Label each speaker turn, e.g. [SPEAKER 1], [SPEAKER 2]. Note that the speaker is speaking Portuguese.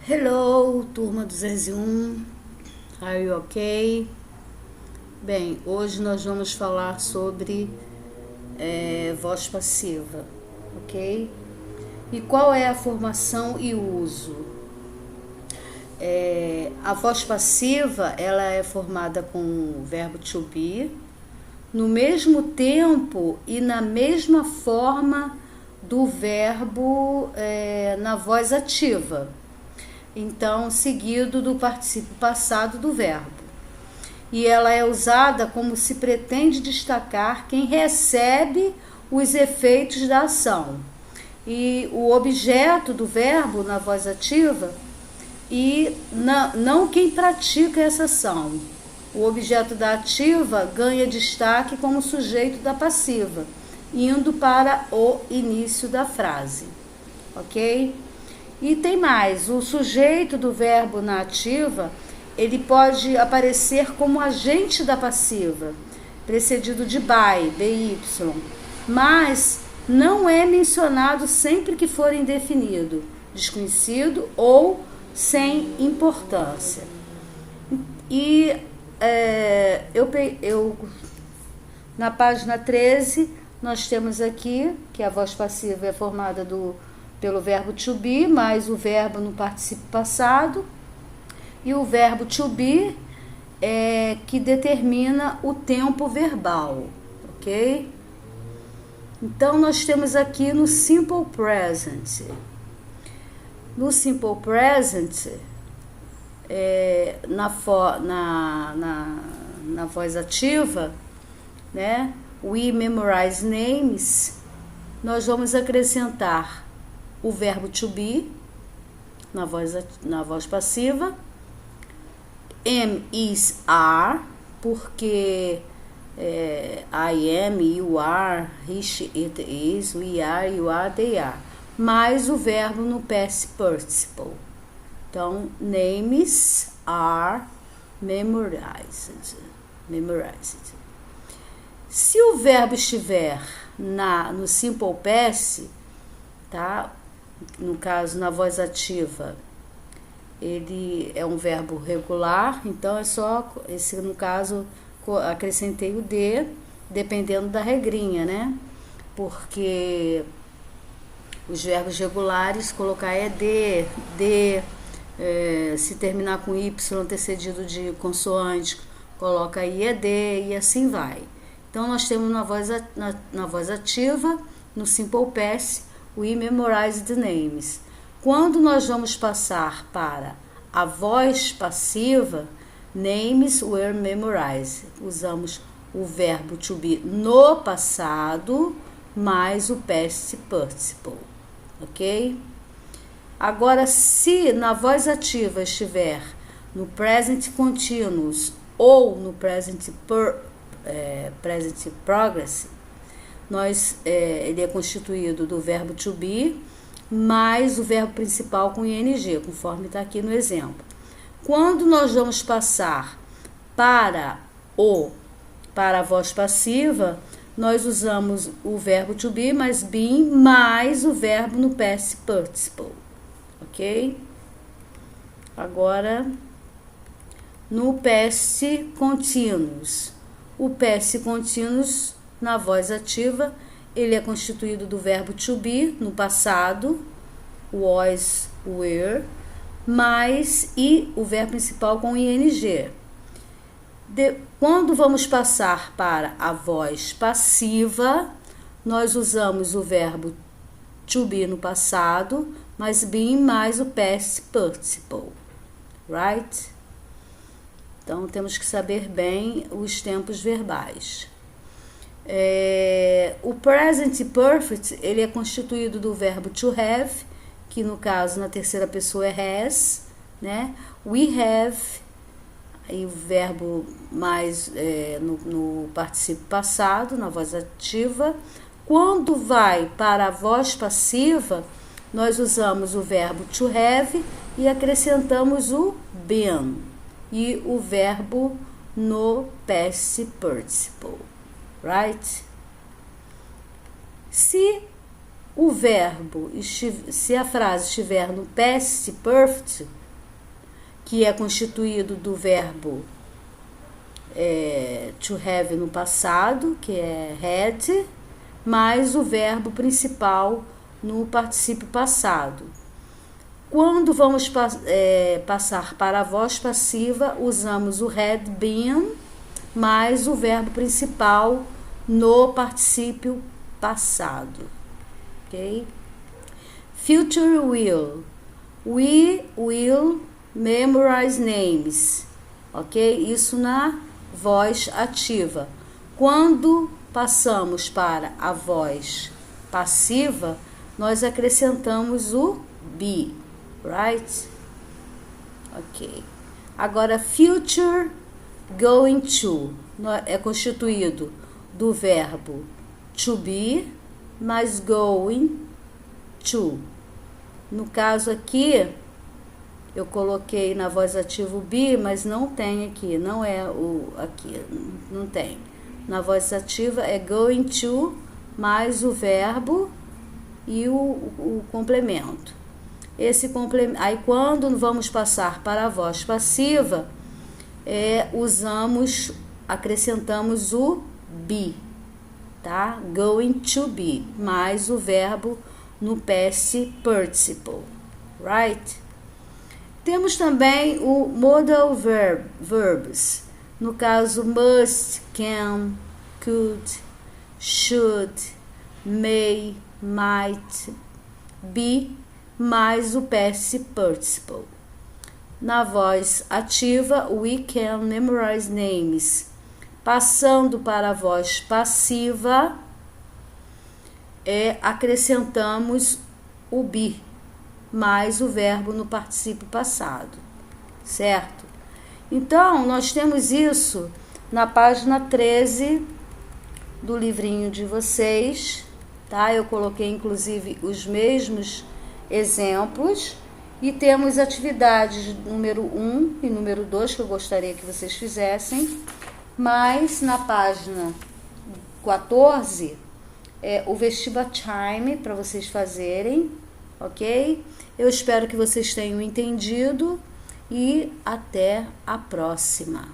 [SPEAKER 1] Hello, turma 201. Are you okay? Bem, hoje nós vamos falar sobre voz passiva, ok? E qual é a formação e uso? A voz passiva, ela é formada com o verbo to be, no mesmo tempo e na mesma forma do verbo na voz ativa. Então, seguido do particípio passado do verbo. E ela é usada como se pretende destacar quem recebe os efeitos da ação. E o objeto do verbo na voz ativa e não quem pratica essa ação. O objeto da ativa ganha destaque como sujeito da passiva, indo para o início da frase. Ok? E tem mais, o sujeito do verbo na ativa, ele pode aparecer como agente da passiva, precedido de by, mas não é mencionado sempre que for indefinido, desconhecido ou sem importância. E na página 13, nós temos aqui que a voz passiva é formada pelo verbo to be, mais o verbo no particípio passado, e o verbo to be que determina o tempo verbal, ok? Então, nós temos aqui no simple present. No simple present, na voz ativa, né? We memorize names, nós vamos acrescentar o verbo to be na voz passiva, am, is, are, porque I am, you are, he, she, it is, we are, you are, they are, mais o verbo no past participle. Então, names are memorized. Se o verbo estiver no simple past, tá? No caso, na voz ativa, ele é um verbo regular, então é só, no caso, acrescentei o de, dependendo da regrinha, né? Porque os verbos regulares, colocar se terminar com y antecedido de consoante, coloca ied e assim vai. Então, nós temos na voz ativa, no simple past, we memorize the names. Quando nós vamos passar para a voz passiva, names were memorized. Usamos o verbo to be no passado, mais o past participle. Ok? Agora, se na voz ativa estiver no present continuous ou no present progressive, ele é constituído do verbo to be mais o verbo principal com ing, conforme está aqui no exemplo. Quando nós vamos passar para a voz passiva, nós usamos o verbo to be mais been mais o verbo no past participle, ok? Agora, no past continuous. O past continuous na voz ativa, ele é constituído do verbo to be, no passado, was, were, mais e o verbo principal com ing. Quando vamos passar para a voz passiva, nós usamos o verbo to be no passado, mais been mais o past participle, right? Então, temos que saber bem os tempos verbais. O present perfect, ele é constituído do verbo to have, que no caso, na terceira pessoa é has, né? We have, aí o verbo mais no particípio passado, na voz ativa. Quando vai para a voz passiva, nós usamos o verbo to have e acrescentamos o been e o verbo no past participle, right? Se o verbo, se a frase estiver no past perfect, que é constituído do verbo to have no passado, que é had, mais o verbo principal no particípio passado. Quando vamos passar para a voz passiva, usamos o had been mais o verbo principal no particípio passado. Ok? Future will. We will memorize names. Ok? Isso na voz ativa. Quando passamos para a voz passiva, nós acrescentamos o be, right? Ok. Agora, future going to é constituído do verbo to be mais going to. No caso aqui, eu coloquei na voz ativa o be, mas não tem aqui, não é o aqui, não tem. Na voz ativa é going to mais o verbo e o complemento. Esse complemento. Aí quando vamos passar para a voz passiva, acrescentamos o be, tá? Going to be mais o verbo no past participle, right? Temos também o modal verbs, no caso must, can, could, should, may, might, be, mais o past participle. Na voz ativa, we can memorize names. Passando para a voz passiva, acrescentamos o be, mais o verbo no particípio passado, certo? Então, nós temos isso na página 13 do livrinho de vocês, tá? Eu coloquei, inclusive, os mesmos exemplos e temos atividades número 1 e número 2 que eu gostaria que vocês fizessem, mas na página 14 o vestibular time para vocês fazerem, ok? Eu espero que vocês tenham entendido e até a próxima.